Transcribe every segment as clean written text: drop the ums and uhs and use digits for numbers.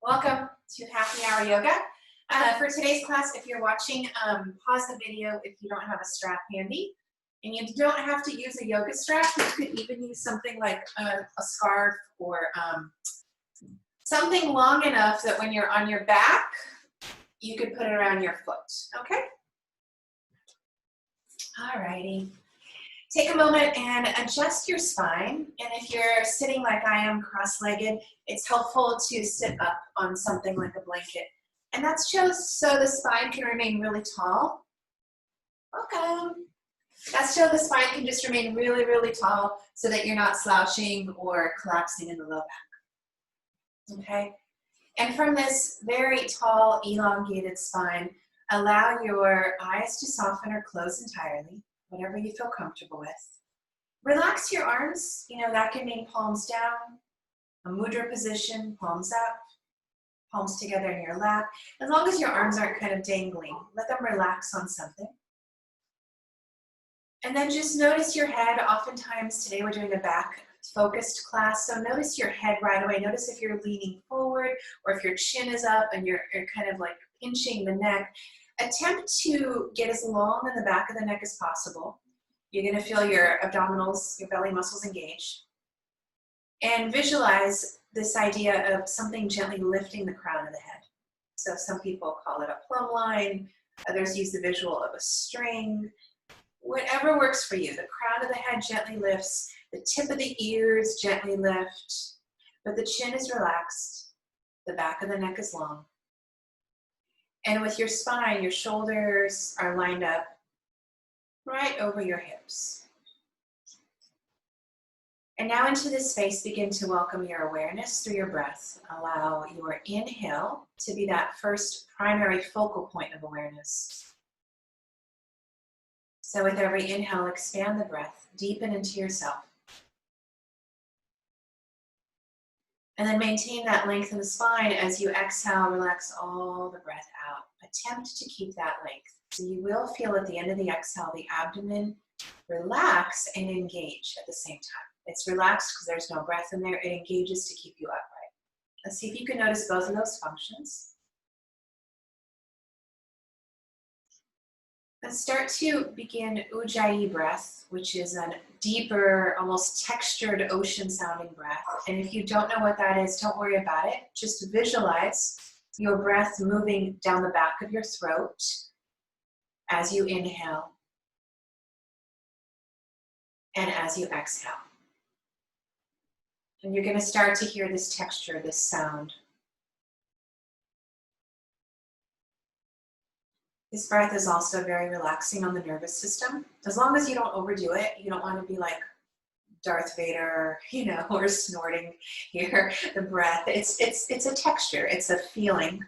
Welcome to Happy Hour Yoga. For today's class, if you're watching, pause the video if you don't have a strap handy. And you don't have to use a yoga strap. You could even use something like a scarf or something long enough that when you're on your back, you could put it around your foot, okay? All righty. Take a moment and adjust your spine. And if you're sitting like I am, cross-legged, it's helpful to sit up on something like a blanket. And that's just so the spine can remain really tall. Welcome. That's so the spine can just remain really, really tall so that you're not slouching or collapsing in the low back. Okay? And from this very tall, elongated spine, allow your eyes to soften or close entirely, whatever you feel comfortable with. Relax your arms. You know, that can mean palms down, a mudra position, palms up, palms together in your lap. As long as your arms aren't kind of dangling, let them relax on something. And then just notice your head. Oftentimes today we're doing a back focused class, so notice your head right away. Notice if you're leaning forward or if your chin is up and you're kind of like pinching the neck. Attempt to get as long in the back of the neck as possible. You're going to feel your abdominals, your belly muscles engage. And visualize this idea of something gently lifting the crown of the head. So some people call it a plumb line. Others use the visual of a string. Whatever works for you. The crown of the head gently lifts. The tip of the ears gently lift. But the chin is relaxed. The back of the neck is long. And with your spine, your shoulders are lined up right over your hips. And now into this space, begin to welcome your awareness through your breath. Allow your inhale to be that first primary focal point of awareness. So with every inhale, expand the breath, deepen into yourself. And then maintain that length in the spine as you exhale, relax all the breath out. Attempt to keep that length. So you will feel at the end of the exhale, the abdomen relax and engage at the same time. It's relaxed because there's no breath in there. It engages to keep you upright. Let's see if you can notice both of those functions. Let's start to begin Ujjayi Breath, which is a deeper, almost textured ocean-sounding breath. And if you don't know what that is, don't worry about it. Just visualize your breath moving down the back of your throat as you inhale and as you exhale. And you're going to start to hear this texture, this sound. This breath is also very relaxing on the nervous system. As long as you don't overdo it, you don't want to be like Darth Vader, you know, or snorting here, the breath. It's a texture, it's a feeling.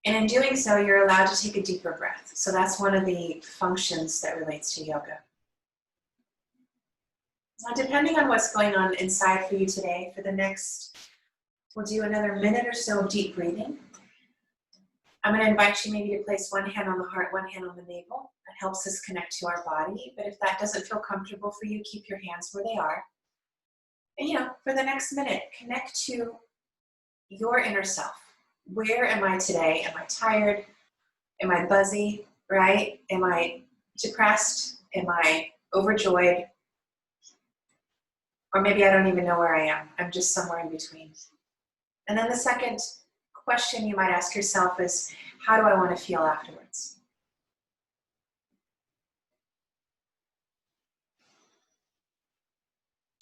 And in doing so, you're allowed to take a deeper breath. So that's one of the functions that relates to yoga. Now, depending on what's going on inside for you today, for the next, we'll do another minute or so of deep breathing. I'm going to invite you maybe to place one hand on the heart, one hand on the navel. That helps us connect to our body. But if that doesn't feel comfortable for you, keep your hands where they are. And, you know, for the next minute, connect to your inner self. Where am I today? Am I tired? Am I buzzy, right? Am I depressed? Am I overjoyed? Or maybe I don't even know where I am. I'm just somewhere in between. And then the second question you might ask yourself is, how do I want to feel afterwards?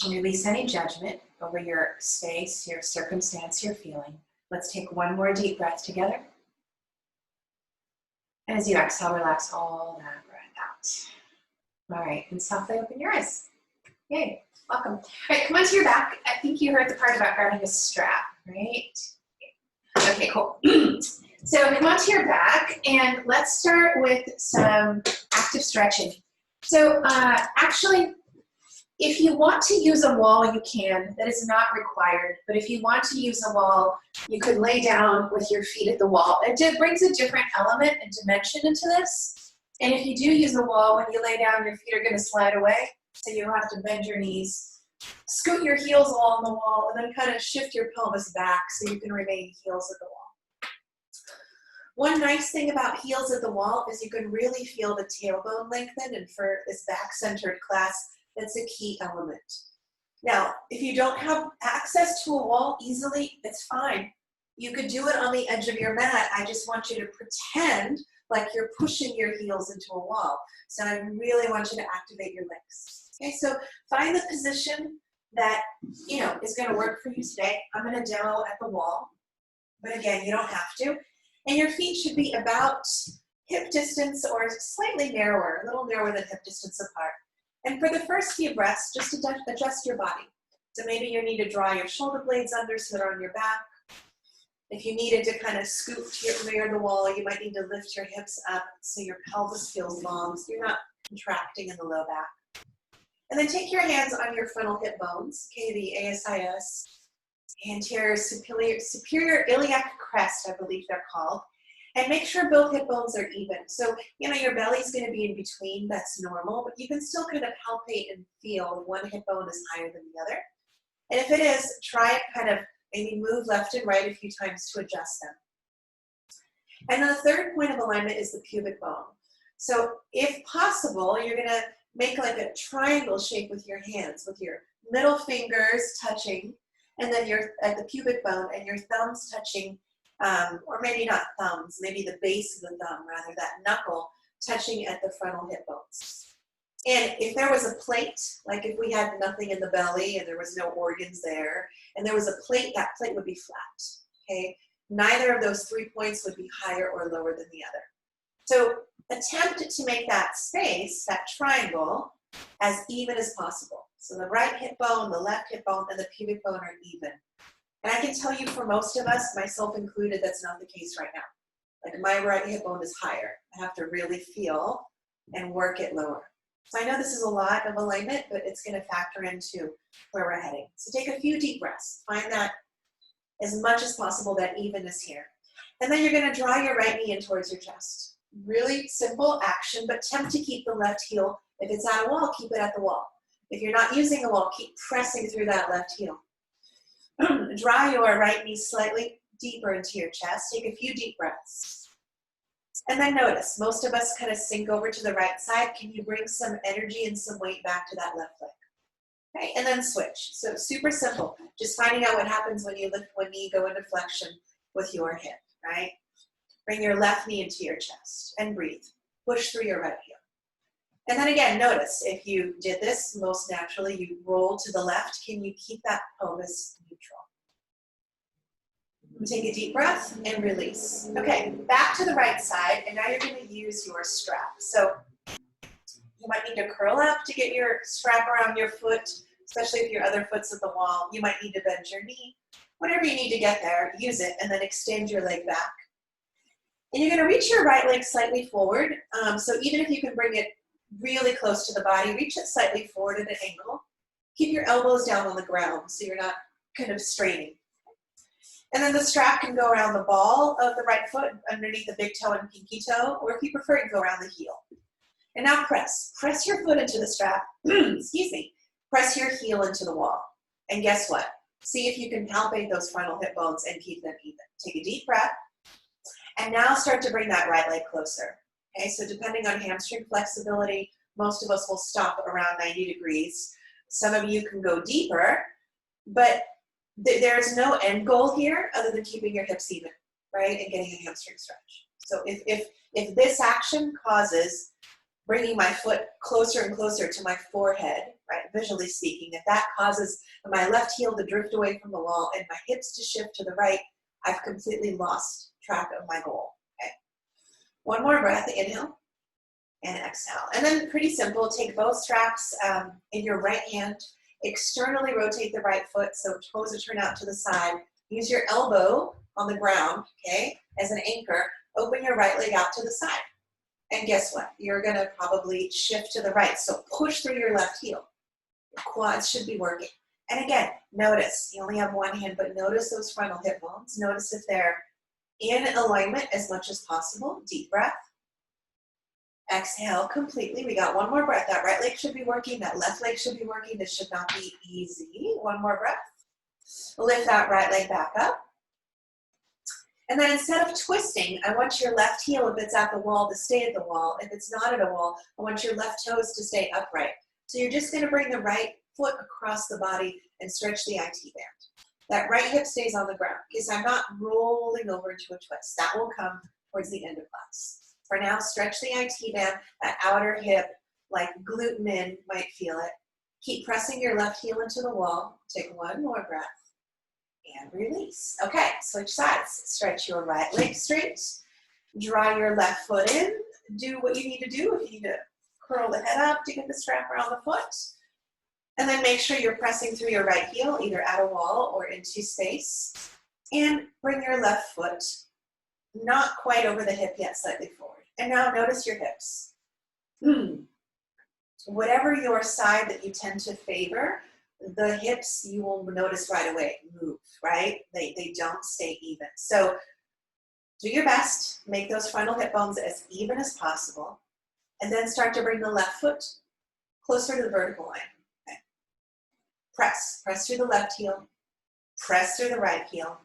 And release any judgment over your space, your circumstance, your feeling. Let's take one more deep breath together. And as you exhale, relax all that breath out. All right, and softly open your eyes. Yay, welcome. All right, come onto your back. I think you heard the part about grabbing a strap, right? Okay, cool. So come onto your back and let's start with some active stretching. So actually, if you want to use a wall, you can. That is not required. But if you want to use a wall, you could lay down with your feet at the wall. It brings a different element and dimension into this. And if you do use a wall, when you lay down, your feet are going to slide away. So you'll have to bend your knees Scoot your heels along the wall and then kind of shift your pelvis back so you can remain heels at the wall. One nice thing about heels at the wall is you can really feel the tailbone lengthen, and for this back-centered class, that's a key element. Now, if you don't have access to a wall easily, it's fine. You could do it on the edge of your mat. I just want you to pretend like you're pushing your heels into a wall. So I really want you to activate your legs. Okay, so find the position that, is going to work for you today. I'm going to demo at the wall, but again, you don't have to. And your feet should be about hip distance or slightly narrower, a little narrower than hip distance apart. And for the first few breaths, just adjust your body. So maybe you need to draw your shoulder blades under so they're on your back. If you needed to kind of scoop near the wall, you might need to lift your hips up so your pelvis feels long, so you're not contracting in the low back. And then take your hands on your frontal hip bones, okay, the ASIS, anterior superior iliac crest, I believe they're called. And make sure both hip bones are even. So, your belly's going to be in between. That's normal, but you can still kind of palpate and feel if one hip bone is higher than the other. And if it is, try it kind of maybe move left and right a few times to adjust them. And then the third point of alignment is the pubic bone. So if possible, you're going to make like a triangle shape with your hands, with your middle fingers touching, and then you're at the pubic bone and your thumbs touching, or maybe not thumbs, maybe the base of the thumb, rather, that knuckle touching at the frontal hip bones. And if there was a plate, like if we had nothing in the belly and there was no organs there, and there was a plate, that plate would be flat, okay? Neither of those 3 points would be higher or lower than the other. So attempt to make that space, that triangle, as even as possible. So the right hip bone, the left hip bone, and the pubic bone are even. And I can tell you for most of us, myself included, that's not the case right now. Like my right hip bone is higher. I have to really feel and work it lower. So I know this is a lot of alignment, but it's going to factor into where we're heading. So take a few deep breaths. Find that as much as possible, that evenness here. And then you're going to draw your right knee in towards your chest. Really simple action, but attempt to keep the left heel. If it's at a wall, keep it at the wall. If you're not using a wall, keep pressing through that left heel. Draw your right knee slightly deeper into your chest. Take a few deep breaths. And then notice, most of us kind of sink over to the right side. Can you bring some energy and some weight back to that left leg? Okay, and then switch. So super simple. Just finding out what happens when you lift one knee, go into flexion with your hip, right? Bring your left knee into your chest and breathe. Push through your right heel. And then again, notice if you did this, most naturally you roll to the left. Can you keep that pelvis neutral? Take a deep breath and release. Okay, back to the right side, and now you're going to use your strap. So you might need to curl up to get your strap around your foot, especially if your other foot's at the wall. You might need to bend your knee. Whatever you need to get there, use it, and then extend your leg back. And you're going to reach your right leg slightly forward. So even if you can bring it really close to the body, reach it slightly forward at an angle. Keep your elbows down on the ground so you're not kind of straining. And then the strap can go around the ball of the right foot, underneath the big toe and pinky toe, or if you prefer, it can go around the heel. And now press. Press your foot into the strap. Excuse me. Press your heel into the wall. And guess what? See if you can palpate those frontal hip bones and keep them even. Take a deep breath. And now start to bring that right leg closer. Okay, so depending on hamstring flexibility, most of us will stop around 90 degrees. Some of you can go deeper, but there's no end goal here other than keeping your hips even, right, and getting a hamstring stretch. So if this action causes bringing my foot closer and closer to my forehead, right, visually speaking, if that causes my left heel to drift away from the wall and my hips to shift to the right, I've completely lost track of my goal. Okay. One more breath, inhale and exhale. And then pretty simple, take both straps in your right hand, externally rotate the right foot so toes are turned out to the side. Use your elbow on the ground, okay, as an anchor. Open your right leg out to the side. And guess what? You're going to probably shift to the right. So push through your left heel. Your quads should be working. And again, notice, you only have one hand, but notice those frontal hip bones. Notice if they're in alignment as much as possible. Deep breath. Exhale completely. We got one more breath. That right leg should be working. That left leg should be working. This should not be easy. One more breath. Lift that right leg back up. And then instead of twisting, I want your left heel, if it's at the wall, to stay at the wall. If it's not at a wall, I want your left toes to stay upright. So you're just going to bring the right foot across the body and stretch the IT band. That right hip stays on the ground. Okay, so I'm not rolling over into a twist. That will come towards the end of class. For now, stretch the IT band, that outer hip, like glute min, might feel it. Keep pressing your left heel into the wall. Take one more breath. And release. Okay, switch sides. Stretch your right leg straight. Draw your left foot in. Do what you need to do. If you need to curl the head up to get the strap around the foot. And then make sure you're pressing through your right heel, either at a wall or into space. And bring your left foot not quite over the hip yet, slightly forward. And now notice your hips. Whatever your side that you tend to favor, the hips, you will notice right away, move, right? They don't stay even. So do your best, make those frontal hip bones as even as possible, and then start to bring the left foot closer to the vertical line. Okay. Press through the left heel, press through the right heel.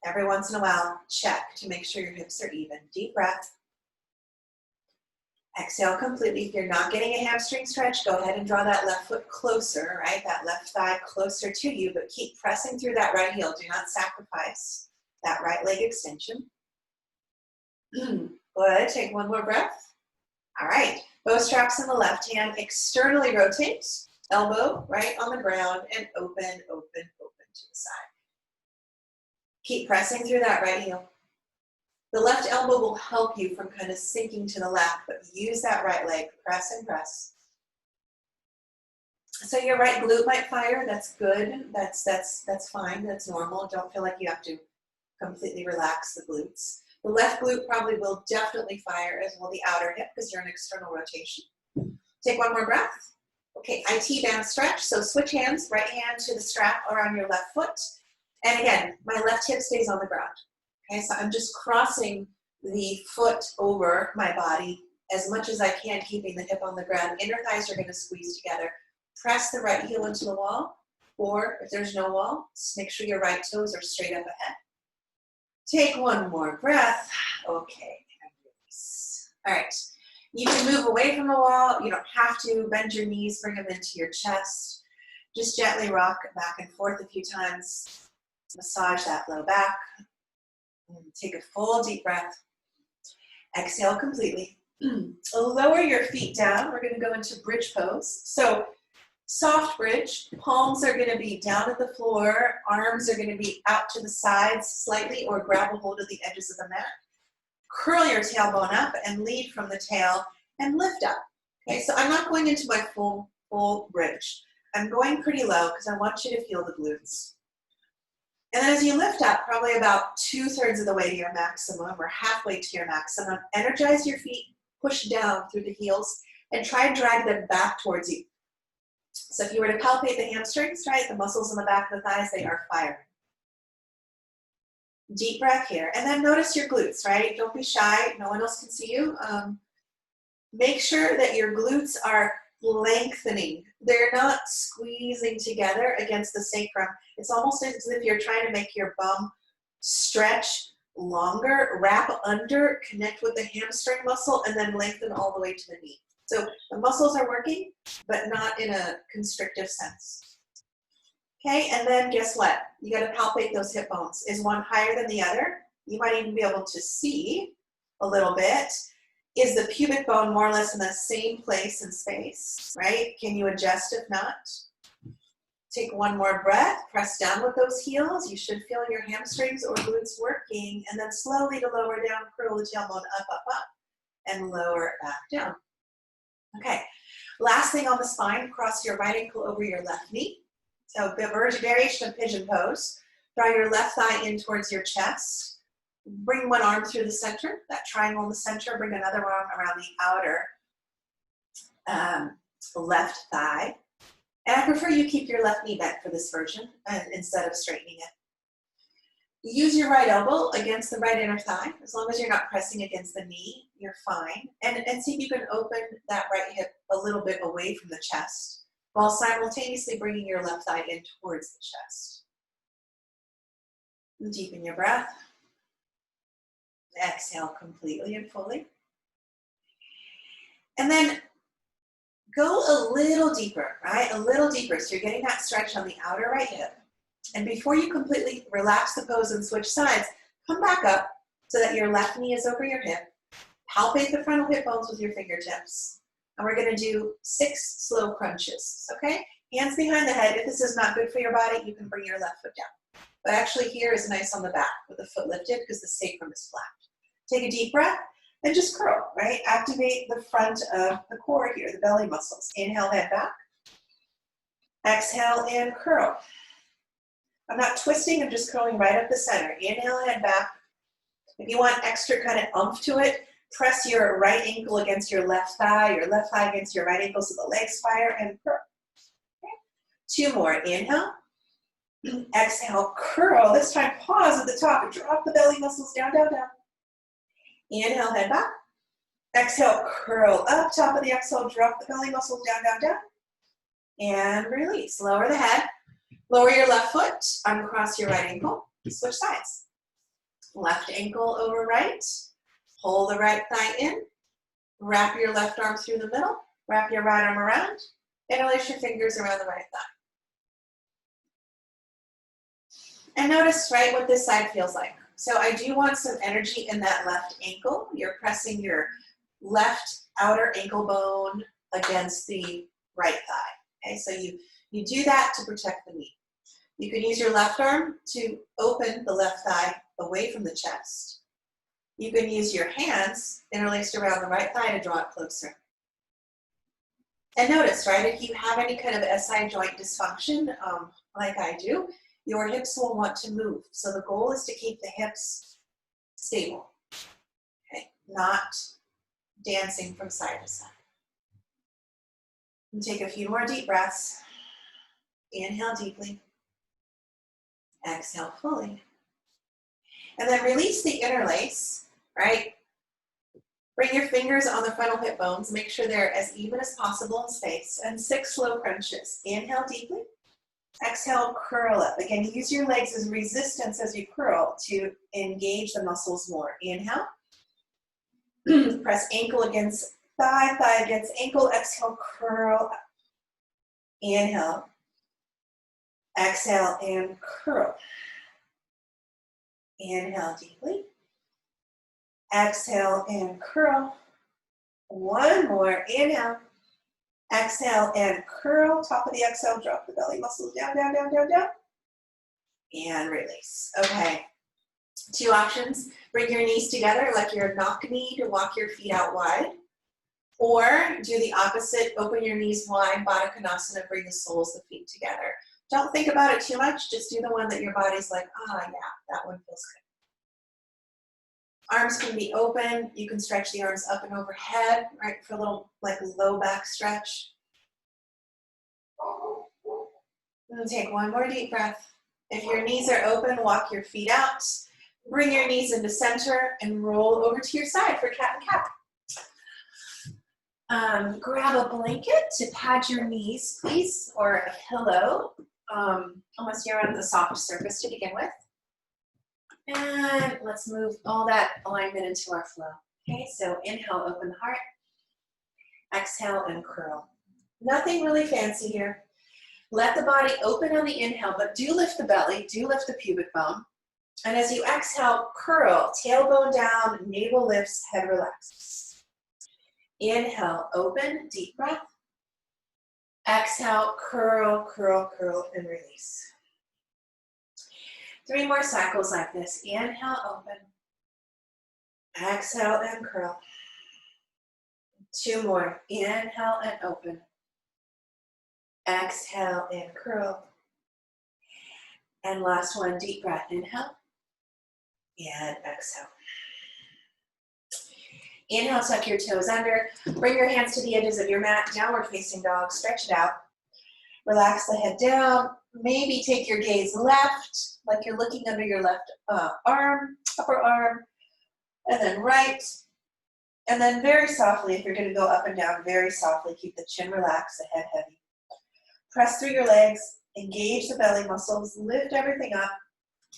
Every once in a while, check to make sure your hips are even. Deep breath. Exhale completely. If you're not getting a hamstring stretch, go ahead and draw that left foot closer, right? That left thigh closer to you, but keep pressing through that right heel. Do not sacrifice that right leg extension. Good. Take one more breath. All right. Bow straps in the left hand. Externally rotate. Elbow right on the ground and open, open, open to the side. Keep pressing through that right heel. The left elbow will help you from kind of sinking to the left, but use that right leg. Press and press. So your right glute might fire. That's good. That's fine. That's normal. Don't feel like you have to completely relax the glutes. The left glute probably will definitely fire, as will the outer hip, because you're in external rotation. Take one more breath. Okay, IT band stretch. So switch hands. Right hand to the strap around your left foot. And again, my left hip stays on the ground. Okay, so I'm just crossing the foot over my body as much as I can, keeping the hip on the ground. Inner thighs are going to squeeze together. Press the right heel into the wall, or if there's no wall, just make sure your right toes are straight up ahead. Take one more breath. Okay, and release. All right, you can move away from the wall. You don't have to. Bend your knees, bring them into your chest. Just gently rock back and forth a few times. Massage that low back. Take a full deep breath. Exhale completely. Lower your feet down. We're going to go into bridge pose. So soft bridge. Palms are going to be down at the floor. Arms are going to be out to the sides slightly, or grab a hold of the edges of the mat. Curl your tailbone up and lead from the tail and lift up. Okay, so I'm not going into my full bridge. I'm going pretty low because I want you to feel the glutes. And then as you lift up, probably about 2/3 of the way to your maximum, or halfway to your maximum, energize your feet, push down through the heels, and try and drag them back towards you. So if you were to palpate the hamstrings, right, the muscles in the back of the thighs, they are firing. Deep breath here. And then notice your glutes, right? Don't be shy. No one else can see you. Make sure that your glutes are lengthening. They're not squeezing together against the sacrum. It's almost as if you're trying to make your bum stretch longer, wrap under, connect with the hamstring muscle, and then lengthen all the way to the knee. So the muscles are working, but not in a constrictive sense. Okay, and then guess what? You got to palpate those hip bones. Is one higher than the other? You might even be able to see a little bit. Is the pubic bone more or less in the same place and space, right? Can you adjust if not? Take one more breath, press down with those heels. You should feel your hamstrings or glutes working, and then slowly to lower down, curl the tailbone up, up, up, and lower it back down. Okay, last thing on the spine, cross your right ankle over your left knee. So variation of pigeon pose. Draw your left thigh in towards your chest. Bring one arm through the center, that triangle in the center. Bring another arm around the outer left thigh. And I prefer you keep your left knee bent for this version instead of straightening it. Use your right elbow against the right inner thigh. As long as you're not pressing against the knee, you're fine. And see if you can open that right hip a little bit away from the chest while simultaneously bringing your left thigh in towards the chest. Deepen your breath. Exhale completely and fully. And then go a little deeper, right? A little deeper. So you're getting that stretch on the outer right hip. And before you completely relax the pose and switch sides, come back up so that your left knee is over your hip. Palpate the frontal hip bones with your fingertips. And we're going to do 6 slow crunches, okay? Hands behind the head. If this is not good for your body, you can bring your left foot down. But actually here is nice on the back with the foot lifted because the sacrum is flat. Take a deep breath and just curl, right? Activate the front of the core here, the belly muscles. Inhale, head back. Exhale and curl. I'm not twisting, I'm just curling right up the center. Inhale, head back. If you want extra kind of oomph to it, press your right ankle against your left thigh against your right ankle so the legs fire and curl. Okay. 2 more. Inhale. Exhale, curl. This time pause at the top and drop the belly muscles down, down, down. Inhale, head back. Exhale, curl up. Top of the exhale, drop the belly muscles down, down, down. And release. Lower the head. Lower your left foot, uncross your right ankle, switch sides. Left ankle over right, pull the right thigh in, wrap your left arm through the middle, wrap your right arm around, interlace your fingers around the right thigh. And notice, right, what this side feels like. So I do want some energy in that left ankle. You're pressing your left outer ankle bone against the right thigh. Okay, so you do that to protect the knee. You can use your left arm to open the left thigh away from the chest. You can use your hands interlaced around the right thigh to draw it closer. And notice, right, if you have any kind of SI joint dysfunction, like I do, your hips will want to move. So the goal is to keep the hips stable, okay, not dancing from side to side. And take a few more deep breaths. Inhale deeply. Exhale fully. And then release the interlace, right? Bring your fingers on the frontal hip bones. Make sure they're as even as possible in space. And 6 slow crunches. Inhale deeply. Exhale, curl up. Again, use your legs as resistance as you curl to engage the muscles more. Inhale. Press ankle against thigh, thigh against ankle. Exhale, curl up. Inhale. Exhale and curl. Inhale deeply. Exhale and curl. 1 more. Inhale. Exhale and curl. Top of the exhale, drop the belly muscles down, down, down, down, down. And release. Okay. 2 options. Bring your knees together like your knock knee to walk your feet out wide. Or do the opposite. Open your knees wide, Baddha Konasana, bring the soles of the feet together. Don't think about it too much. Just do the one that your body's like, ah, yeah, that one feels good. Arms can be open. You can stretch the arms up and overhead, right, for a little like low back stretch. And take 1 more deep breath. If your knees are open, walk your feet out. Bring your knees into center and roll over to your side for cat and cat. Grab a blanket to pad your knees, please, or a pillow, unless you're on the soft surface to begin with. And let's move all that alignment into our flow. Okay, so inhale, open the heart. Exhale and curl. Nothing really fancy here. Let the body open on the inhale, but do lift the belly, do lift the pubic bone. And as you exhale, curl, tailbone down, navel lifts, head relaxes. Inhale, open, deep breath. Exhale, curl, curl, curl, and release. 3 more cycles like this. Inhale, open. Exhale and curl. 2 more. Inhale and open. Exhale and curl. And last one, deep breath. Inhale and exhale. Inhale, tuck your toes under. Bring your hands to the edges of your mat. Downward facing dog. Stretch it out. Relax the head down. Maybe take your gaze left, like you're looking under your left arm, upper arm, and then right. And then very softly, if you're going to go up and down, very softly, keep the chin relaxed, the head heavy. Press through your legs, engage the belly muscles, lift everything up.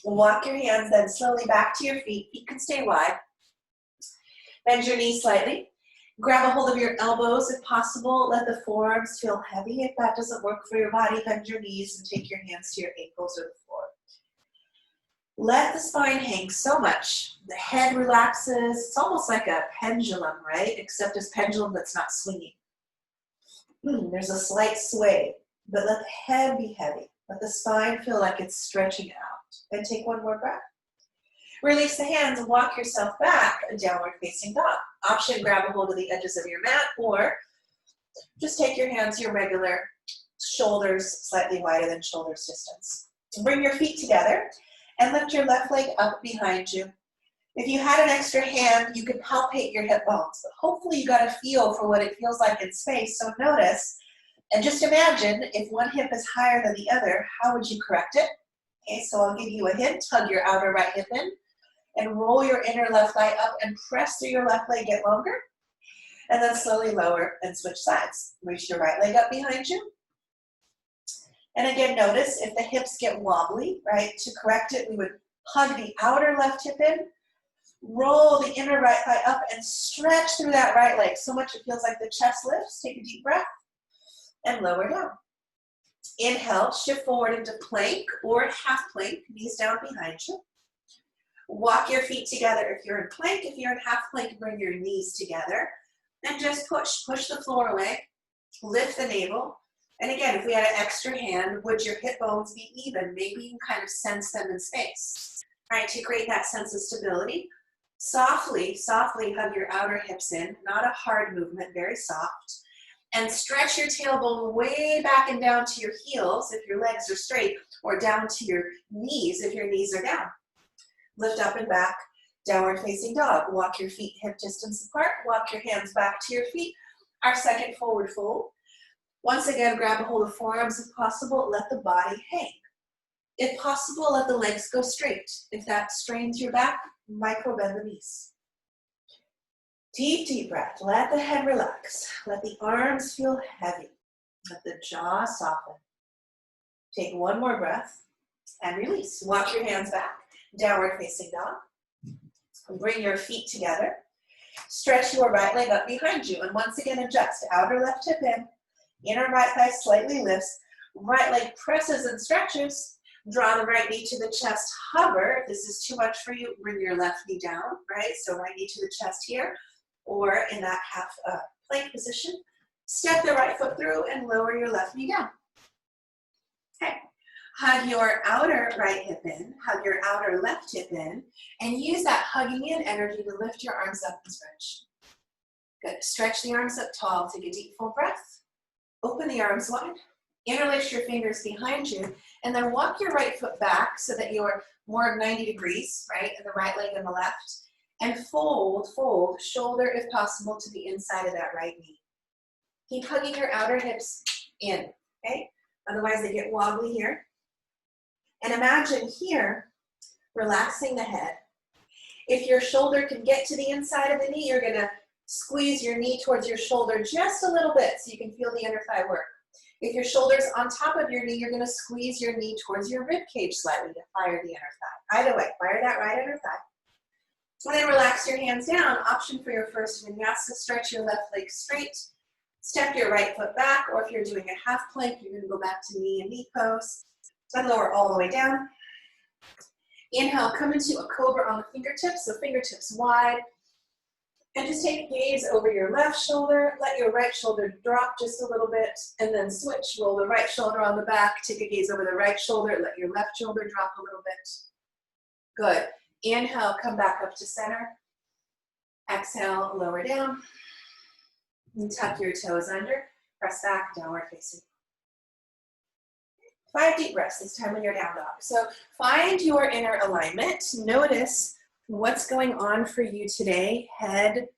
Walk your hands then slowly back to your feet. Feet can stay wide. Bend your knees slightly. Grab a hold of your elbows if possible. Let the forearms feel heavy. If that doesn't work for your body, bend your knees and take your hands to your ankles or the floor. Let the spine hang so much. The head relaxes. It's almost like a pendulum, right? Except it's pendulum that's not swinging. There's a slight sway, but let the head be heavy. Let the spine feel like it's stretching out. And take one more breath. Release the hands and walk yourself back, a downward facing dog. Option, grab a hold of the edges of your mat, or just take your hands to your regular shoulders, slightly wider than shoulders distance. Bring your feet together and lift your left leg up behind you. If you had an extra hand, you could palpate your hip bones, but hopefully you got a feel for what it feels like in space, so notice, and just imagine if one hip is higher than the other, how would you correct it? Okay, so I'll give you a hint. Hug your outer right hip in and roll your inner left thigh up and press through your left leg, get longer, and then slowly lower and switch sides. Reach your right leg up behind you. And again, notice if the hips get wobbly, right? To correct it, we would hug the outer left hip in, roll the inner right thigh up, and stretch through that right leg so much it feels like the chest lifts. Take a deep breath and lower down. Inhale, shift forward into plank or half plank, knees down behind you. Walk your feet together if you're in plank. If you're in half plank, bring your knees together and just push the floor away, lift the navel. And again, if we had an extra hand, would your hip bones be even? Maybe you can kind of sense them in space, right? To create that sense of stability. Softly hug your outer hips in, not a hard movement, very soft. And stretch your tailbone way back and down to your heels if your legs are straight, or down to your knees if your knees are down. Lift up and back, downward facing dog. Walk your feet hip distance apart. Walk your hands back to your feet. Our second forward fold. Once again, grab a hold of forearms if possible. Let the body hang. If possible, let the legs go straight. If that strains your back, micro bend the knees. Deep, deep breath. Let the head relax. Let the arms feel heavy. Let the jaw soften. Take one more breath and release. Walk your hands back. Downward facing dog. Bring your feet together. Stretch your right leg up behind you. And once again, adjust. Outer left hip in. Inner right thigh slightly lifts. Right leg presses and stretches. Draw the right knee to the chest. Hover. If this is too much for you, bring your left knee down, right? So right knee to the chest here, or in that half plank position. Step the right foot through and lower your left knee down. Okay. Hug your outer right hip in, hug your outer left hip in, and use that hugging in energy to lift your arms up and stretch. Good. Stretch the arms up tall. Take a deep full breath. Open the arms wide. Interlace your fingers behind you, and then walk your right foot back so that you're more 90 degrees, right, in the right leg and the left. And fold, shoulder if possible to the inside of that right knee. Keep hugging your outer hips in, okay? Otherwise they get wobbly here. And imagine here, relaxing the head. If your shoulder can get to the inside of the knee, you're gonna squeeze your knee towards your shoulder just a little bit so you can feel the inner thigh work. If your shoulder's on top of your knee, you're gonna squeeze your knee towards your rib cage slightly to fire the inner thigh. Either way, fire that right inner thigh. And then relax your hands down. Option for your first vinyasa, stretch your left leg straight. Step your right foot back, or if you're doing a half plank, you're gonna go back to knee and knee pose. Then lower all the way down. Inhale, come into a cobra on the fingertips, so fingertips wide. And just take a gaze over your left shoulder. Let your right shoulder drop just a little bit, and then switch. Roll the right shoulder on the back. Take a gaze over the right shoulder. Let your left shoulder drop a little bit. Good. Inhale, come back up to center. Exhale, lower down. And tuck your toes under. Press back, downward facing. 5 deep breaths this time when you're down dog. So find your inner alignment. Notice what's going on for you today. Head,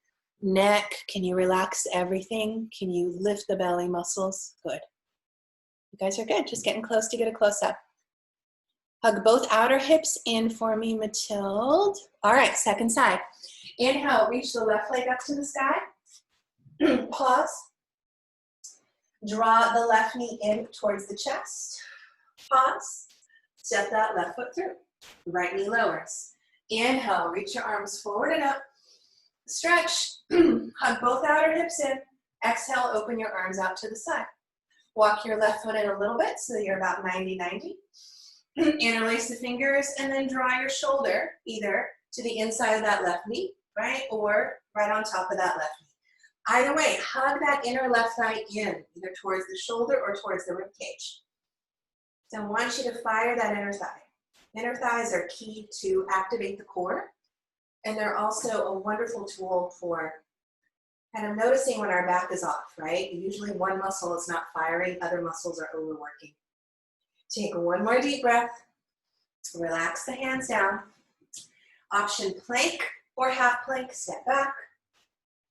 neck. Can you relax everything? Can you lift the belly muscles? Good. You guys are good. Just getting close to get a close-up. Hug both outer hips in for me, Mathilde. All right, second side. Inhale, reach the left leg up to the sky. Pause. Draw the left knee in towards the chest. Pause. Step that left foot through. Right knee lowers. Inhale, reach your arms forward and up. Stretch. Hug both outer hips in. Exhale, open your arms out to the side. Walk your left foot in a little bit so that you're about 90-90. Interlace the fingers and then draw your shoulder either to the inside of that left knee, right, or right on top of that left knee. Either way, hug that inner left thigh in, either towards the shoulder or towards the rib cage. So I want you to fire that inner thigh. Inner thighs are key to activate the core, and they're also a wonderful tool for kind of noticing when our back is off, right? Usually one muscle is not firing, other muscles are overworking. Take one more deep breath. Relax the hands down. Option plank or half plank. Step back.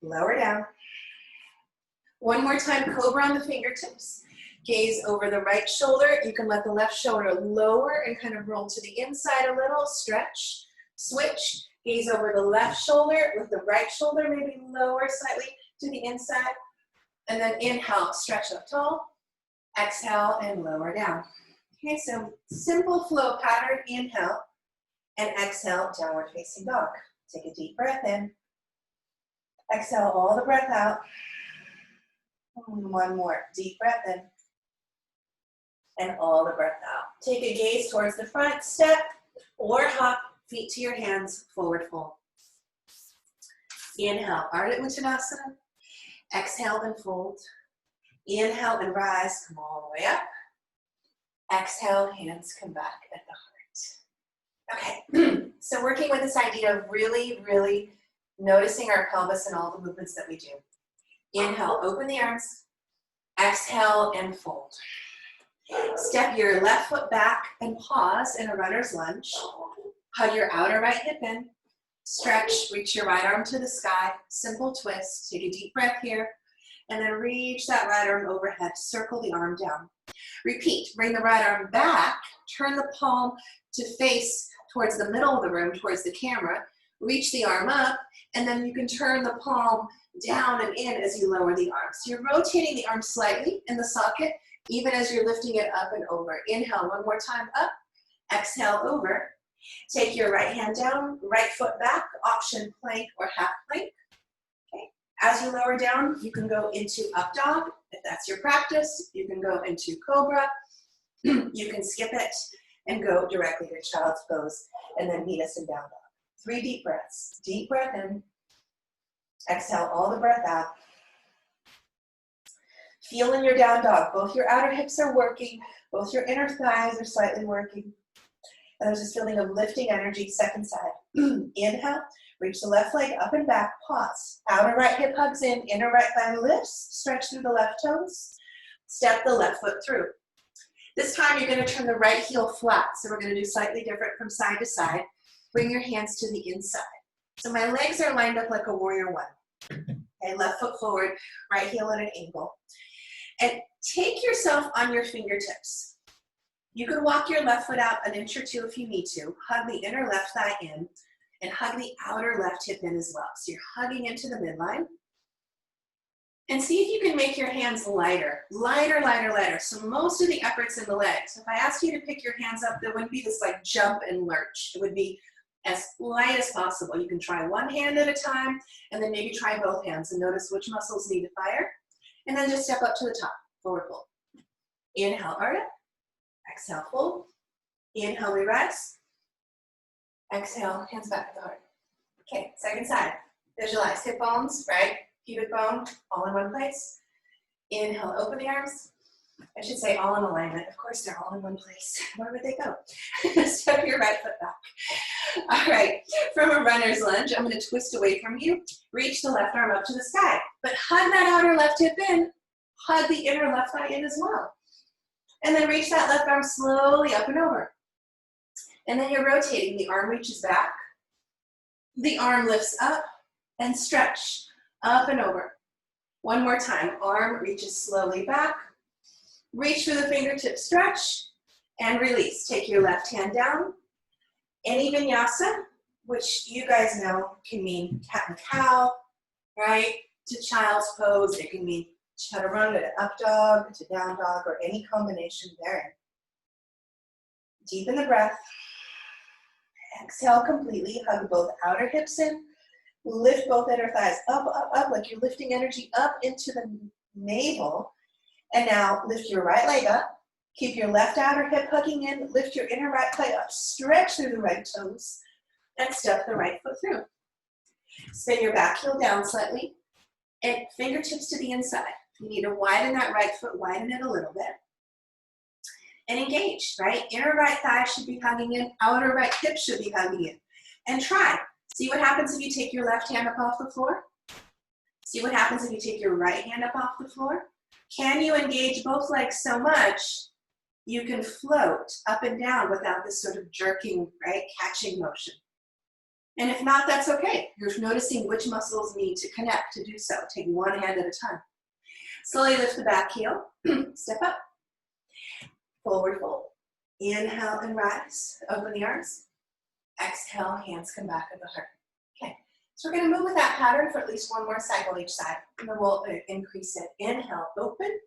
Lower down. One more time, Cobra on the fingertips. Gaze over the right shoulder. You can let the left shoulder lower and kind of roll to the inside a little. Stretch. Switch. Gaze over the left shoulder with the right shoulder maybe lower slightly to the inside. And then inhale, stretch up tall. Exhale and lower down. Okay, so simple flow pattern. Inhale and exhale, downward facing dog. Take a deep breath in. Exhale all the breath out. One more deep breath in. And all the breath out. Take a gaze towards the front, step or hop, feet to your hands, forward fold. Inhale, Ardha Uttanasana. Exhale and fold. Inhale and rise, come all the way up. Exhale, hands come back at the heart. Okay, so working with this idea of really, really noticing our pelvis and all the movements that we do. Inhale, open the arms. Exhale and fold. Step your left foot back and pause in a runner's lunge. Hug your outer right hip in. Stretch, reach your right arm to the sky. Simple twist. Take a deep breath here. And then reach that right arm overhead. Circle the arm down. Repeat. Bring the right arm back. Turn the palm to face towards the middle of the room, towards the camera. Reach the arm up. And then you can turn the palm down and in as you lower the arm. So you're rotating the arm slightly in the socket, even as you're lifting it up and over. Inhale one more time up. Exhale over. Take your right hand down, right foot back, option plank or half plank. Okay. As you lower down, you can go into up dog, if that's your practice. You can go into Cobra. You can skip it and go directly to child's pose and then meet us in down dog. 3 deep breaths. Deep breath in. Exhale all the breath out. Feel in your down dog. Both your outer hips are working. Both your inner thighs are slightly working. And there's this feeling of lifting energy, second side. Inhale, reach the left leg up and back, pause. Outer right hip hugs in, inner right thigh lifts, stretch through the left toes. Step the left foot through. This time you're gonna turn the right heel flat. So we're gonna do slightly different from side to side. Bring your hands to the inside. So my legs are lined up like a warrior one. Okay, left foot forward, right heel at an angle. And take yourself on your fingertips. You can walk your left foot out an inch or two if you need to. Hug the inner left thigh in and hug the outer left hip in as well. So you're hugging into the midline. And see if you can make your hands lighter. Lighter, lighter, lighter. So most of the effort's in the legs. So if I asked you to pick your hands up, there wouldn't be this like jump and lurch. It would be as light as possible. You can try one hand at a time and then maybe try both hands and notice which muscles need to fire. And then just step up to the top, forward fold. Inhale, Ardha. Exhale, fold. Inhale, we rise. Exhale, hands back at the heart. Okay, second side. Visualize hip bones, right? Pubic bone, all in one place. Inhale, open the arms. I should say all in alignment. Of course, they're all in one place. Where would they go? Step your right foot back. All right, from a runner's lunge, I'm going to twist away from you. Reach the left arm up to the sky. But hug that outer left hip in. Hug the inner left thigh in as well. And then reach that left arm slowly up and over. And then you're rotating. The arm reaches back. The arm lifts up and stretch up and over. One more time. Arm reaches slowly back. Reach for the fingertip stretch and release. Take your left hand down. Any vinyasa, which you guys know can mean cat and cow, right? To child's pose. It can mean chaturanga to up dog, to down dog, or any combination therein. Deepen the breath. Exhale completely. Hug both outer hips in. Lift both inner thighs up, up, up, like you're lifting energy up into the navel. And now lift your right leg up. Keep your left outer hip hugging in. Lift your inner right thigh up. Stretch through the right toes. And step the right foot through. Spin your back heel down slightly. And fingertips to the inside. You need to widen that right foot, widen it a little bit. And engage, right? Inner right thigh should be hugging in. Outer right hip should be hugging in. And try. See what happens if you take your left hand up off the floor? See what happens if you take your right hand up off the floor? Can you engage both legs so much you can float up and down without this sort of jerking, right, catching motion? And if not, that's okay. You're noticing which muscles need to connect to do so. Take one hand at a time. Slowly lift the back heel. Step up. Forward fold. Inhale and rise. Open the arms. Exhale, hands come back at the heart. Okay, so we're going to move with that pattern for at least one more cycle each side. And then we'll increase it. Inhale, open.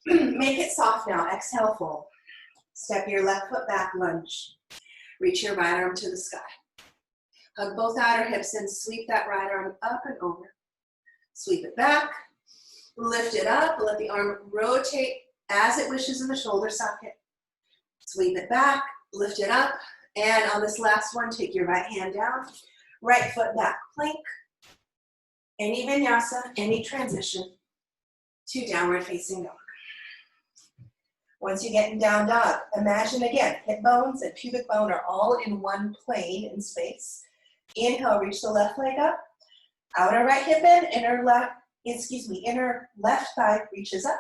Make it soft now. Exhale, fold. Step your left foot back, lunge. Reach your right arm to the sky. Hug both outer hips and sweep that right arm up and over. Sweep it back. Lift it up. Let the arm rotate as it wishes in the shoulder socket. Sweep it back. Lift it up. And on this last one, take your right hand down. Right foot back, plank. Any vinyasa, any transition to downward facing dog. Once you get in down dog, imagine again, hip bones and pubic bone are all in one plane in space. Inhale, reach the left leg up. Outer right hip in, inner left thigh reaches up.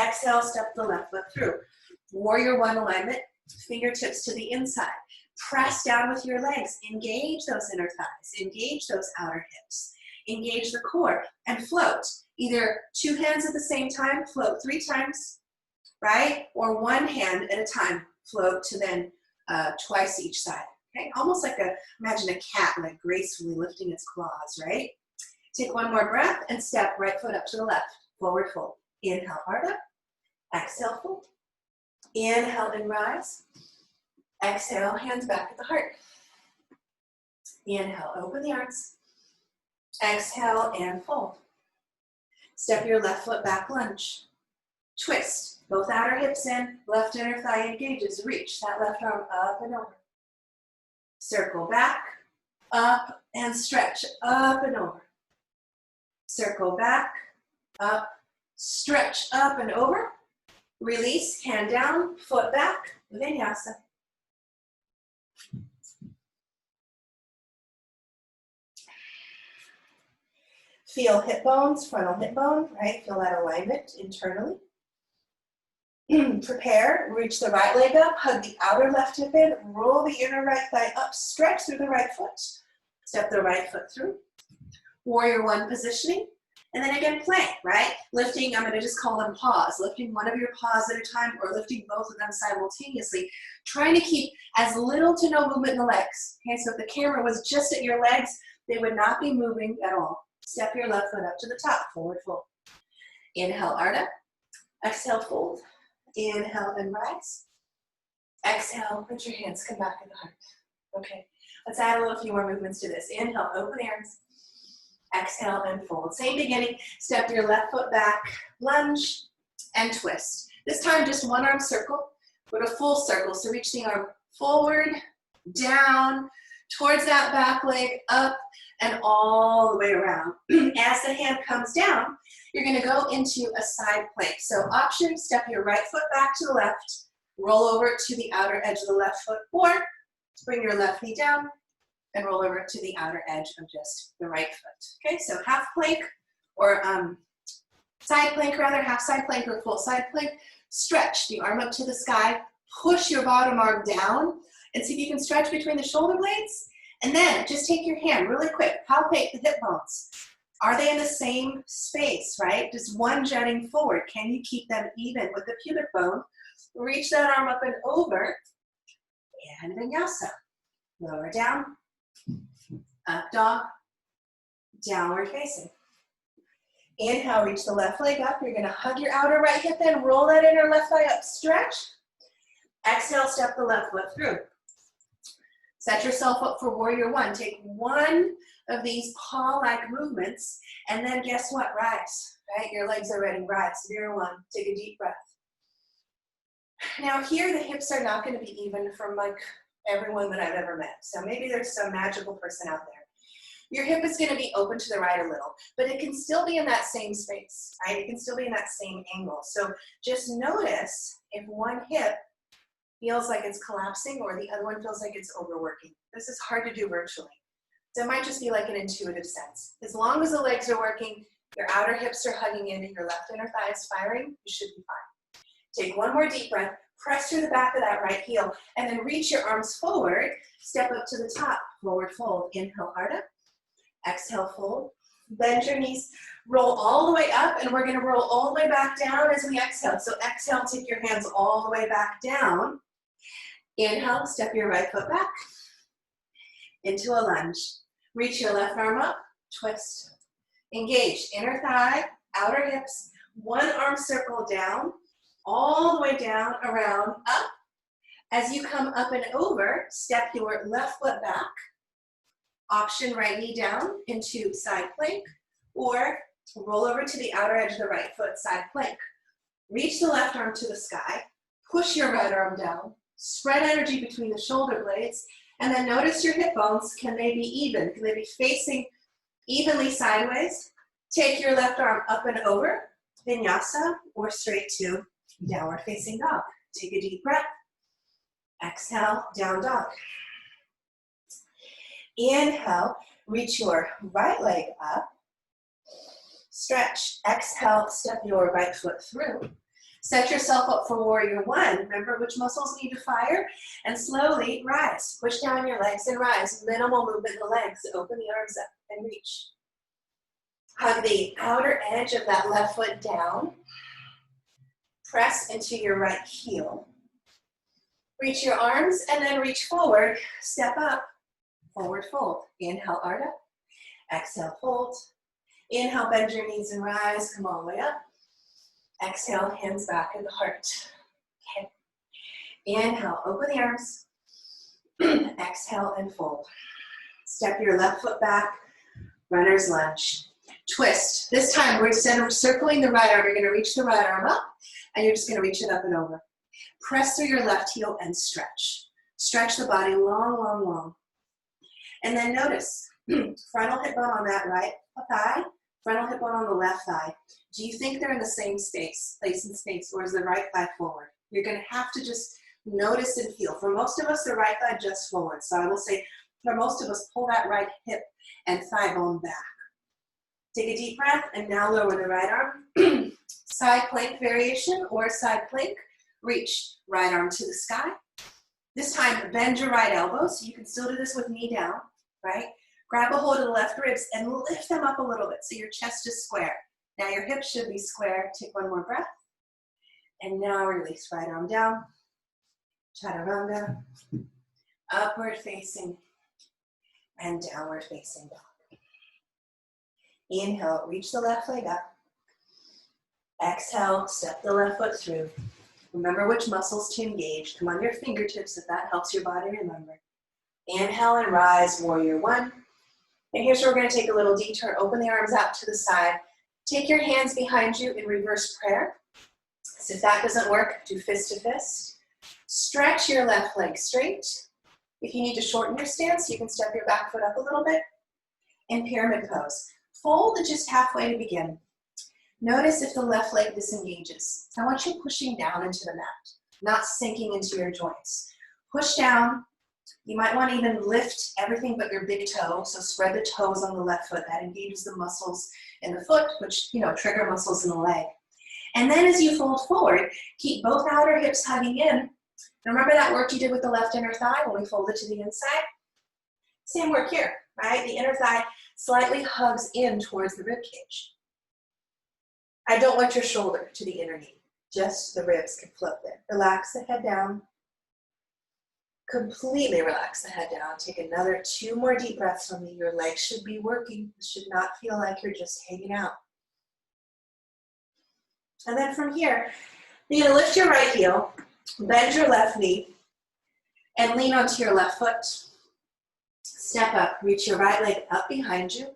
Exhale, step the left foot through. Warrior one alignment, fingertips to the inside. Press down with your legs. Engage those inner thighs. Engage those outer hips. Engage the core and float. Either two hands at the same time, float 3 times, right? Or one hand at a time, float to then twice each side. Okay, almost like imagine a cat like gracefully lifting its claws, right? Take one more breath and step right foot up to the left. Forward fold. Inhale, hard up. Exhale, fold. Inhale and rise. Exhale, hands back at the heart. Inhale, open the arms. Exhale and fold. Step your left foot back, lunge. Twist. Both outer hips in, left inner thigh engages. Reach that left arm up and over. Circle back, up and stretch, up and over. Circle back, up, stretch, up and over. Release, hand down, foot back, vinyasa. Feel hip bones, frontal hip bone, right? Feel that alignment internally. Prepare, reach the right leg up, hug the outer left hip in, roll the inner right thigh up, stretch through the right foot. Step the right foot through. Warrior one positioning. And then again, plank, right? Lifting, I'm going to just call them paws. Lifting one of your paws at a time or lifting both of them simultaneously. Trying to keep as little to no movement in the legs. Okay, so if the camera was just at your legs, they would not be moving at all. Step your left foot up to the top, forward fold. Inhale, Ardha. Exhale, fold. Inhale and rise. Exhale, let your hands come back in the heart. Okay, let's add a little few more movements to this. Inhale, open the arms. Exhale and fold. Same beginning. Step your left foot back, lunge, and twist. This time, just one arm circle, but a full circle. So reach the arm forward, down, towards that back leg, up, and all the way around. As the hand comes down, you're going to go into a side plank. So option, step your right foot back to the left, roll over to the outer edge of the left foot, or bring your left knee down and roll over to the outer edge of just the right foot. Okay, so half plank or side plank rather, half side plank or full side plank. Stretch the arm up to the sky, push your bottom arm down, and see if you can stretch between the shoulder blades. And then just take your hand really quick, palpate the hip bones. Are they in the same space, right? Just one jutting forward. Can you keep them even with the pubic bone? Reach that arm up and over, and vinyasa. Lower down, up dog, downward facing. Inhale, reach the left leg up. You're gonna hug your outer right hip in, roll that inner left thigh up, stretch. Exhale, step the left foot through. Set yourself up for warrior one. Take one of these paw-like movements, and then guess what? Rise, right? Your legs are ready, rise. Warrior one, take a deep breath. Now here, the hips are not gonna be even from like everyone that I've ever met. So maybe there's some magical person out there. Your hip is gonna be open to the right a little, but it can still be in that same space, right? It can still be in that same angle. So just notice if one hip feels like it's collapsing or the other one feels like it's overworking. This is hard to do virtually. So it might just be like an intuitive sense. As long as the legs are working, your outer hips are hugging in, and your left inner thigh is firing, you should be fine. Take one more deep breath, press through the back of that right heel, and then reach your arms forward, step up to the top, forward fold. Inhale, hard up. Exhale, fold. Bend your knees, roll all the way up, and we're gonna roll all the way back down as we exhale. So exhale, take your hands all the way back down. Inhale, step your right foot back into a lunge. Reach your left arm up, twist. Engage, inner thigh, outer hips, one arm circle down, all the way down, around, up. As you come up and over, step your left foot back. Option right knee down into side plank, or roll over to the outer edge of the right foot, side plank. Reach the left arm to the sky, push your right arm down, spread energy between the shoulder blades, and then notice your hip bones. Can they be even? Can they be facing evenly sideways? Take your left arm up and over, vinyasa, or straight to downward facing dog. Take a deep breath. Exhale, down dog. Inhale, reach your right leg up. Stretch. Exhale, step your right foot through. Set yourself up for warrior one. Remember which muscles need to fire, and slowly rise. Push down your legs and rise. Minimal movement in the legs. Open the arms up and reach. Hug the outer edge of that left foot down. Press into your right heel. Reach your arms and then reach forward. Step up. Forward fold. Inhale, arch up. Exhale, fold. Inhale, bend your knees and rise. Come all the way up. Exhale, hands back at the heart. Okay. Inhale, open the arms. Exhale and fold. Step your left foot back. Runner's lunge. Twist. This time, we're instead of circling the right arm, you're going to reach the right arm up, and you're just going to reach it up and over. Press through your left heel and stretch. Stretch the body long, long, long. And then notice, frontal hip bone on that right thigh, frontal hip bone on the left thigh. Do you think they're in the same space, place in space, or is the right thigh forward? You're going to have to just notice and feel. For most of us, the right thigh just forward. So I will say, for most of us, pull that right hip and thigh bone back. Take a deep breath, and now lower the right arm. Side plank variation or side plank. Reach right arm to the sky. This time, bend your right elbow, so you can still do this with knee down, right? Grab a hold of the left ribs and lift them up a little bit so your chest is square. Now your hips should be square. Take one more breath. And now release right arm down. Chaturanga. Upward facing and downward facing dog. Inhale, reach the left leg up. Exhale, step the left foot through. Remember which muscles to engage. Come on your fingertips if that helps your body remember. Inhale and rise, warrior one. And here's where we're going to take a little detour. Open the arms out to the side. Take your hands behind you in reverse prayer. So if that doesn't work, do fist to fist. Stretch your left leg straight. If you need to shorten your stance, you can step your back foot up a little bit. In pyramid pose. Fold just halfway to begin. Notice if the left leg disengages. I want you pushing down into the mat, not sinking into your joints. Push down. You might want to even lift everything but your big toe, so spread the toes on the left foot. That engages the muscles in the foot, which, trigger muscles in the leg. And then as you fold forward, keep both outer hips hugging in. Remember that work you did with the left inner thigh when we folded to the inside? Same work here. right? The inner thigh slightly hugs in towards the rib cage. I don't want your shoulder to the inner knee. Just the ribs can float there. Relax the head down. Completely relax the head down. Take another 2 more deep breaths from me. Your legs should be working. It should not feel like you're just hanging out. And then from here, you're going to lift your right heel, bend your left knee, and lean onto your left foot. Step up, reach your right leg up behind you.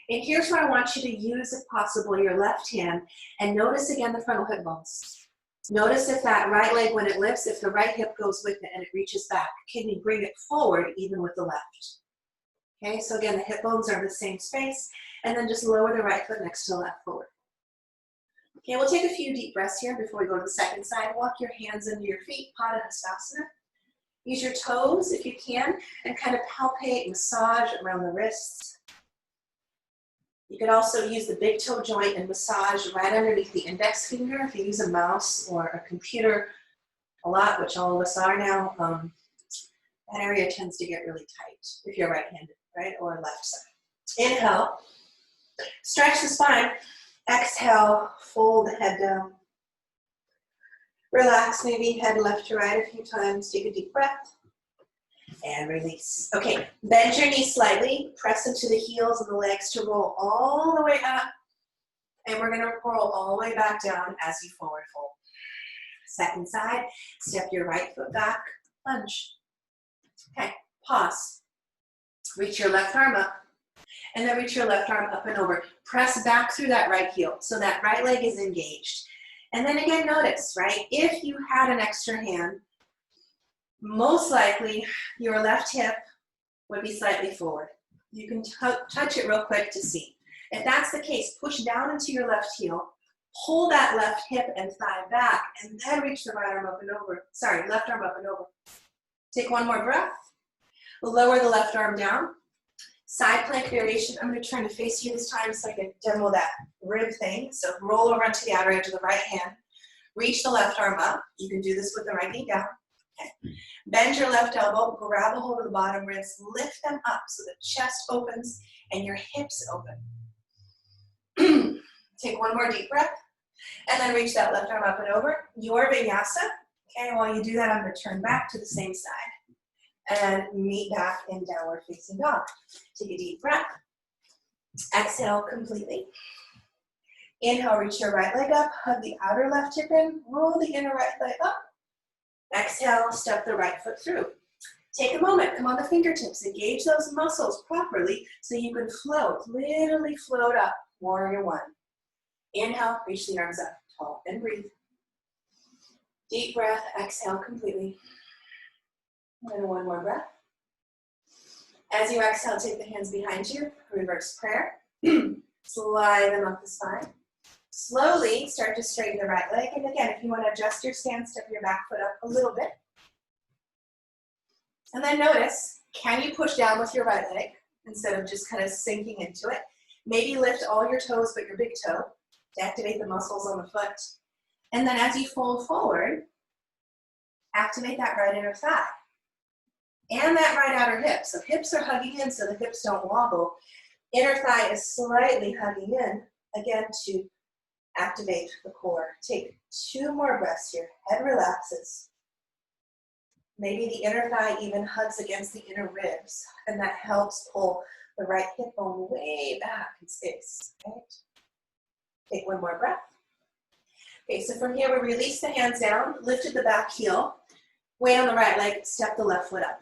And here's where I want you to use, if possible, your left hand, and notice again the frontal hip bones. Notice if that right leg, when it lifts, if the right hip goes with it and it reaches back. Can you bring it forward even with the left? Okay, so again, the hip bones are in the same space, and then just lower the right foot next to the left forward. Okay, we'll take a few deep breaths here before we go to the second side. Walk your hands into your feet, Pada Hastasana. Use your toes if you can, and kind of palpate, massage around the wrists. You could also use the big toe joint and massage right underneath the index finger. If you use a mouse or a computer a lot, which all of us are now, that area tends to get really tight if you're right-handed, right, or left side. Inhale, stretch the spine. Exhale, fold the head down. Relax, maybe head left to right a few times. Take a deep breath. And release. Okay, bend your knees slightly, press into the heels of the legs to roll all the way up. And we're gonna roll all the way back down as you forward fold. Second side, step your right foot back, lunge. Okay, pause. Reach your left arm up, and then reach your left arm up and over. Press back through that right heel, so that right leg is engaged. And then again, notice, right, if you had an extra hand, most likely your left hip would be slightly forward. You can touch it real quick to see. If that's the case, push down into your left heel, pull that left hip and thigh back, and then reach the right arm up and over. Sorry, left arm up and over. Take 1 more breath. Lower the left arm down. Side plank variation. I'm going to turn to face you this time so I can demo that rib thing. So roll over onto the outer edge of the right hand. Reach the left arm up. You can do this with the right knee down. Okay. Bend your left elbow, grab a hold of the bottom ribs, lift them up so the chest opens and your hips open. Take 1 more deep breath, and then reach that left arm up and over. Your vinyasa. Okay, while you do that, I'm going to turn back to the same side and meet back in downward facing dog. Take a deep breath. Exhale completely. Inhale, reach your right leg up, hug the outer left hip in, roll the inner right leg up. Exhale, step the right foot through. Take a moment, come on the fingertips, engage those muscles properly so you can float, literally float up, warrior 1. Inhale, reach the arms up, tall, and breathe. Deep breath, exhale completely. And 1 more breath. As you exhale, take the hands behind you, reverse prayer. Slide them up the spine. Slowly start to straighten the right leg. And again, if you want to adjust your stance, step your back foot up a little bit. And then notice, can you push down with your right leg instead of just kind of sinking into it? Maybe lift all your toes but your big toe to activate the muscles on the foot. And then as you fold forward, activate that right inner thigh and that right outer hip. So hips are hugging in so the hips don't wobble. Inner thigh is slightly hugging in, again, to activate the core. Take 2 more breaths here. Head relaxes. Maybe the inner thigh even hugs against the inner ribs, and that helps pull the right hip bone way back in space. Right? Take 1 more breath. Okay, so from here we release the hands down, lifted the back heel, weight on the right leg, step the left foot up.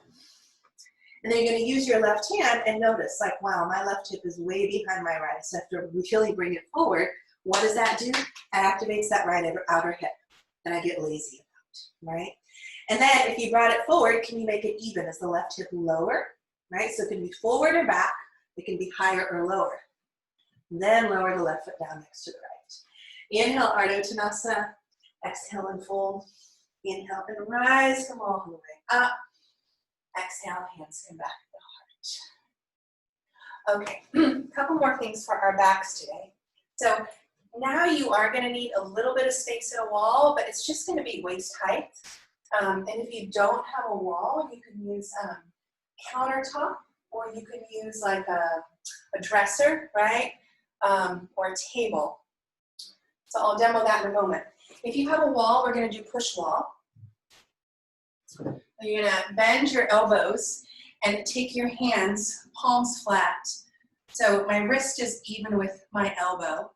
And then you're going to use your left hand and notice, like, wow, my left hip is way behind my right. So after we really bring it forward, what does that do? It activates that right outer hip that I get lazy about, right? And then if you brought it forward, can you make it even? Is the left hip lower, right? So it can be forward or back. It can be higher or lower. Then lower the left foot down next to the right. Inhale, Ardha Uttanasana. Exhale and fold. Inhale and rise, come all the way up. Exhale, hands come back to the heart. Okay, a couple more things for our backs today. So now you are going to need a little bit of space in a wall, but it's just going to be waist height. And if you don't have a wall, you can use countertop or you could use like a dresser, right? Or a table. So I'll demo that in a moment. If you have a wall, we're going to do push wall. You're going to bend your elbows and take your hands, palms flat. So my wrist is even with my elbow.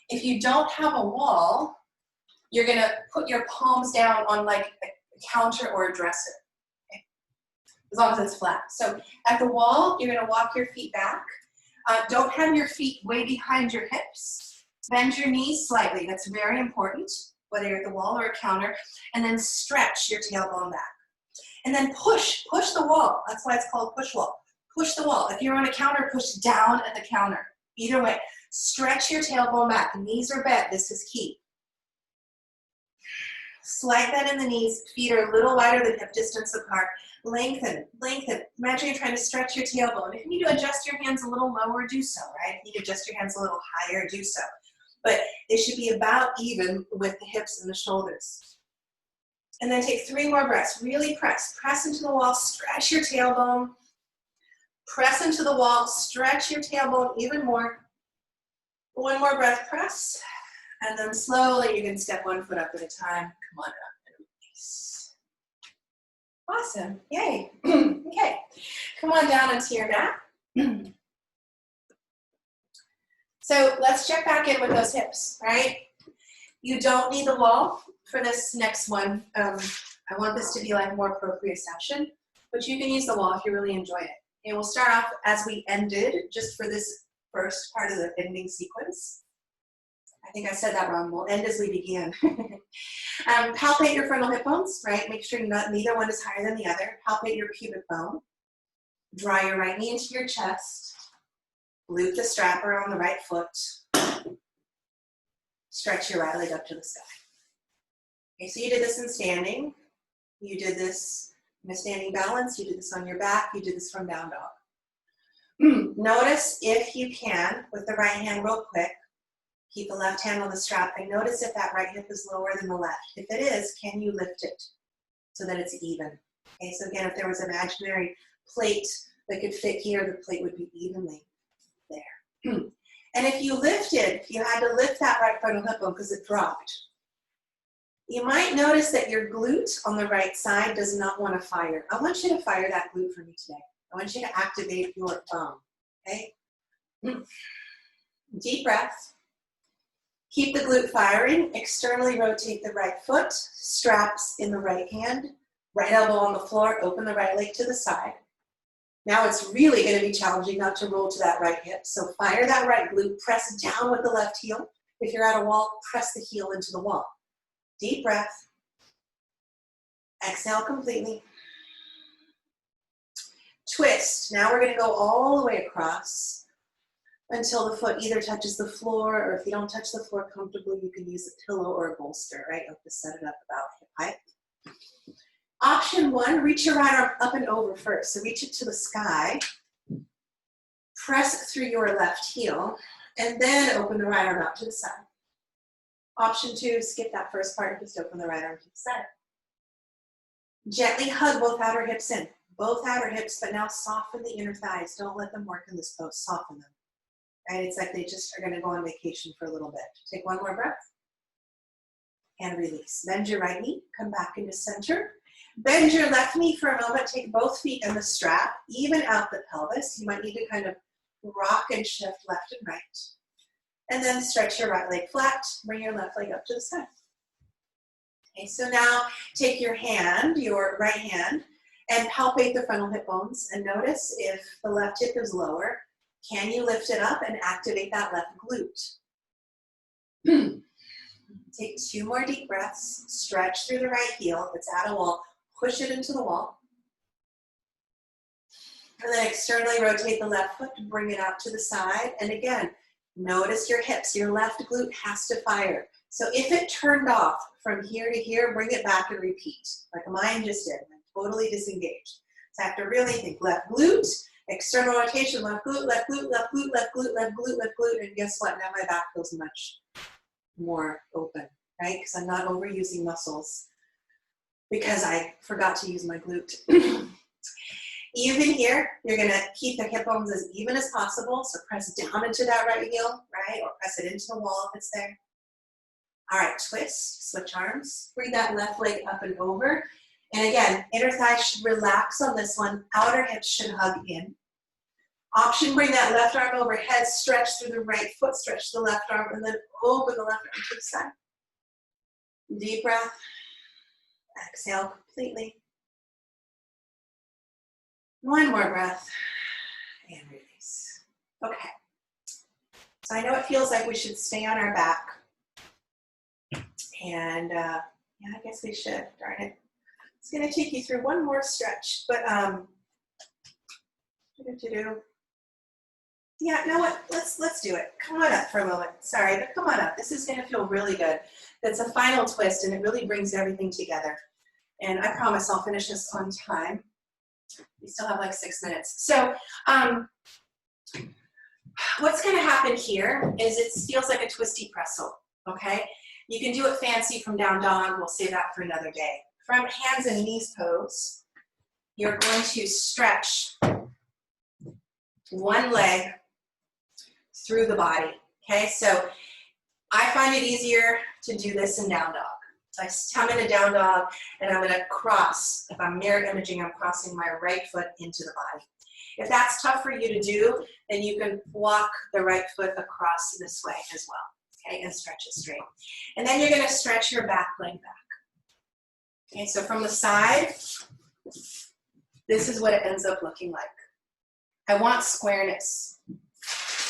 If you don't have a wall, you're going to put your palms down on like a counter or a dresser, okay? As long as it's flat. So at the wall, you're going to walk your feet back. Don't have your feet way behind your hips. Bend your knees slightly. That's very important, whether you're at the wall or a counter. And then stretch your tailbone back. And then push the wall. That's why it's called push wall. Push the wall. If you're on a counter, push down at the counter. Either way, stretch your tailbone back. Knees are bent. This is key. Slight bend in the knees. Feet are a little wider than hip distance apart. Lengthen, lengthen. Imagine you're trying to stretch your tailbone. If you need to adjust your hands a little lower, do so, right? If you need to adjust your hands a little higher, do so. But they should be about even with the hips and the shoulders. And then take 3 more breaths. Really press. Press into the wall. Stretch your tailbone. Press into the wall. Stretch your tailbone even more. 1 more breath. Press. And then slowly you can step 1 foot up at a time. Come on up and release. Awesome. Yay. Okay. Come on down into your mat. So let's check back in with those hips, right? You don't need the wall for this next one. I want this to be like more proprioception, but you can use the wall if you really enjoy it. Okay, we'll start off as we ended, just for this first part of the ending sequence. I think I said that wrong. We'll end as we began. Palpate your frontal hip bones, right? Make sure neither one is higher than the other. Palpate your pubic bone. Draw your right knee into your chest. Loop the strap around the right foot. Stretch your right leg up to the sky. Okay, so you did this in standing. You did this in a standing balance. You did this on your back. You did this from down dog. Notice if you can, with the right hand real quick, keep the left hand on the strap, and notice if that right hip is lower than the left. If it is, can you lift it so that it's even? Okay, so again, if there was an imaginary plate that could fit here, the plate would be evenly there. And if you had to lift that right frontal hip bone because it dropped, you might notice that your glute on the right side does not want to fire. I want you to fire that glute for me today. I want you to activate your bone, okay? Deep breath. Keep the glute firing. Externally rotate the right foot. Straps in the right hand. Right elbow on the floor. Open the right leg to the side. Now it's really going to be challenging not to roll to that right hip. So fire that right glute. Press down with the left heel. If you're at a wall, press the heel into the wall. Deep breath. Exhale completely. Twist. Now we're going to go all the way across until the foot either touches the floor, or if you don't touch the floor comfortably, you can use a pillow or a bolster, right? You have to set it up about hip height. Option 1, reach your right arm up and over first. So reach it to the sky. Press through your left heel, and then open the right arm out to the side. Option 2, skip that first part and just open the right arm to the side. Gently hug both outer hips in. Both outer hips, but now soften the inner thighs. Don't let them work in this pose. Soften them. Right? It's like they just are going to go on vacation for a little bit. Take 1 more breath. And release. Bend your right knee. Come back into center. Bend your left knee for a moment. Take both feet in the strap. Even out the pelvis. You might need to kind of rock and shift left and right. And then stretch your right leg flat. Bring your left leg up to the side. Okay, so now take your hand, your right hand, and palpate the frontal hip bones. And notice if the left hip is lower, can you lift it up and activate that left glute? Take 2 more deep breaths. Stretch through the right heel. If it's at a wall, push it into the wall. And then externally rotate the left foot to bring it out to the side. And again, notice your hips. Your left glute has to fire. So if it turned off from here to here, bring it back and repeat, like mine just did. I'm totally disengaged. So I have to really think left glute, external rotation, left glute, left glute, left glute, left glute, left glute, left glute, and guess what? Now my back feels much more open, right? Because I'm not overusing muscles because I forgot to use my glute. Even here, you're gonna keep the hip bones as even as possible. So press down into that right heel, right? Or press it into the wall if it's there. All right, twist, switch arms. Bring that left leg up and over. And again, inner thigh should relax on this one. Outer hips should hug in. Option, bring that left arm overhead, stretch through the right foot, stretch the left arm, and then open the left arm to the side. Deep breath. Exhale completely. One more breath. And release. Okay. So I know it feels like we should stay on our back. And yeah, I guess we should, darn it. It's going to take you through one more stretch, but yeah, you know what? Let's do it. Come on up for a moment. Sorry, but come on up. This is going to feel really good. It's a final twist, and it really brings everything together. And I promise I'll finish this on time. We still have like 6 minutes. So what's going to happen here is it feels like a twisty pretzel, okay? You can do it fancy from down dog. We'll save that for another day. From hands and knees pose, you're going to stretch one leg through the body, okay? So I find it easier to do this in down dog. So I come in a down dog and I'm gonna cross. If I'm mirror imaging, I'm crossing my right foot into the body. If that's tough for you to do, then you can walk the right foot across this way as well, okay, and stretch it straight. And then you're gonna stretch your back leg back. Okay, so from the side, this is what it ends up looking like. I want squareness.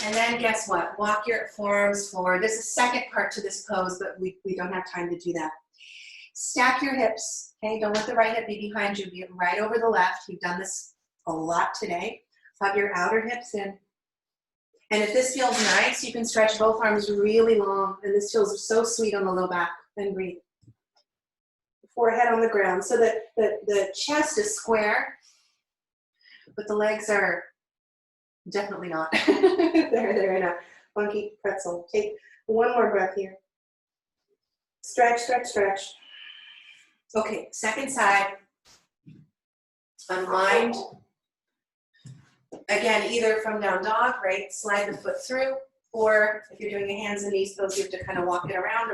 And then guess what? Walk your forearms forward. There's a second part to this pose, but we don't have time to do that. Stack your hips, okay? Don't let the right hip be behind you. Be right over the left. You've done this a lot today. Hug your outer hips in. And if this feels nice, you can stretch both arms really long. And this feels so sweet on the low back. Then breathe. Forehead on the ground so that the chest is square, but the legs are definitely not. They're in a funky pretzel. Take one more breath here. Stretch, stretch, stretch. Okay, second side. Unwind. Again, either from down dog, right? Slide the foot through, or if you're doing a hands and knees pose, you have to kind of walk it around,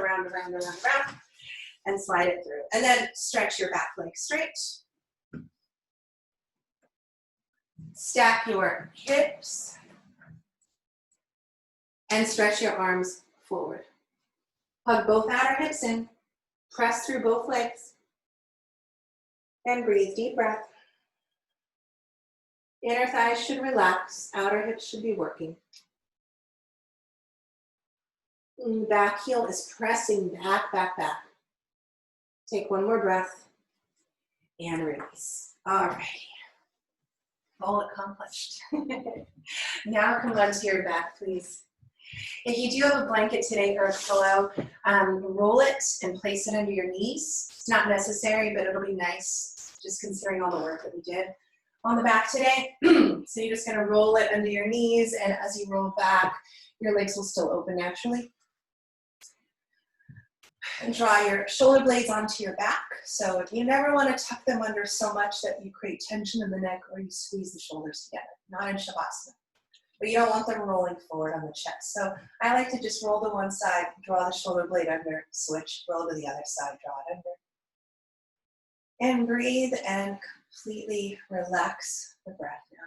and slide it through. And then stretch your back leg straight. Stack your hips and stretch your arms forward. Hug both outer hips in. Press through both legs. And breathe, deep breath. Inner thighs should relax. Outer hips should be working. Back heel is pressing back, back, back. Take one more breath and release. All right. Goal accomplished. Now come onto your back, please. If you do have a blanket today or a pillow, roll it and place it under your knees. It's not necessary, but it'll be nice, just considering all the work that we did on the back today. So you're just gonna roll it under your knees, and as you roll back, your legs will still open naturally. And draw your shoulder blades onto your back. So you never want to tuck them under so much that you create tension in the neck or you squeeze the shoulders together, not in Shavasana. But you don't want them rolling forward on the chest. So I like to just roll to one side, draw the shoulder blade under, switch, roll to the other side, draw it under. And breathe and completely relax the breath now.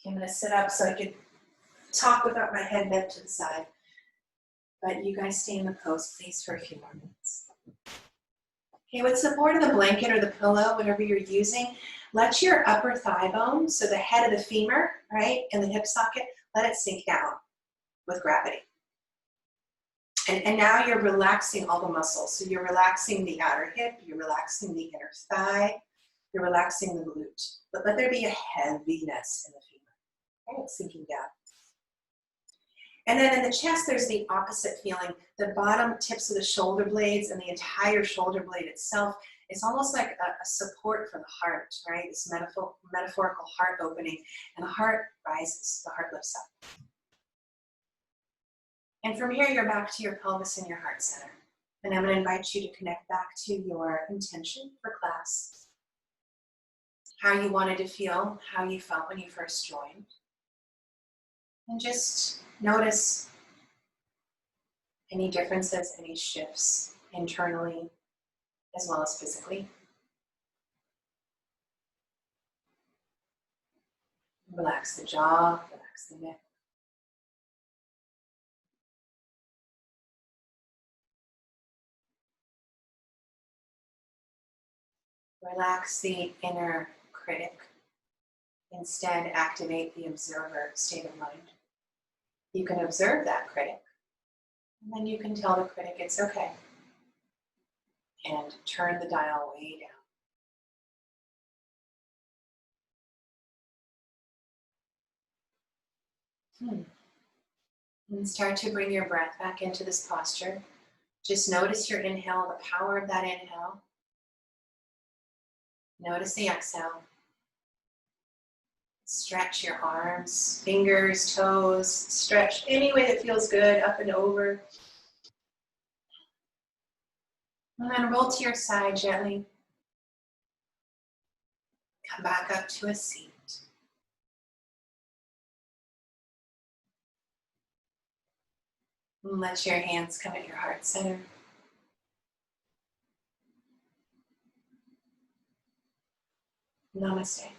Okay, I'm going to sit up so I can talk without my head bent to the side. But you guys stay in the pose, please, for a few more minutes. Okay, with support of the blanket or the pillow, whatever you're using, let your upper thigh bone, so the head of the femur, right, and the hip socket, let it sink down with gravity. And now you're relaxing all the muscles. So you're relaxing the outer hip, you're relaxing the inner thigh, you're relaxing the glute. But let there be a heaviness in the femur. Okay, it's sinking down. And then in the chest, there's the opposite feeling. The bottom tips of the shoulder blades and the entire shoulder blade itself is almost like a support for the heart, right? This metaphorical heart opening. And the heart rises, the heart lifts up. And from here, you're back to your pelvis and your heart center. And I'm going to invite you to connect back to your intention for class. how you wanted to feel, how you felt when you first joined. And just notice any differences, any shifts internally as well as physically. Relax the jaw, relax the neck. Relax the inner critic. Instead, activate the observer state of mind. You can observe that critic, and then you can tell the critic it's okay. And turn the dial way down. And start to bring your breath back into this posture. Just notice your inhale, the power of that inhale. Notice the exhale. Stretch your arms, fingers, toes. Stretch any way that feels good, up and over. And then roll to your side gently. Come back up to a seat. And let your hands come at your heart center. Namaste.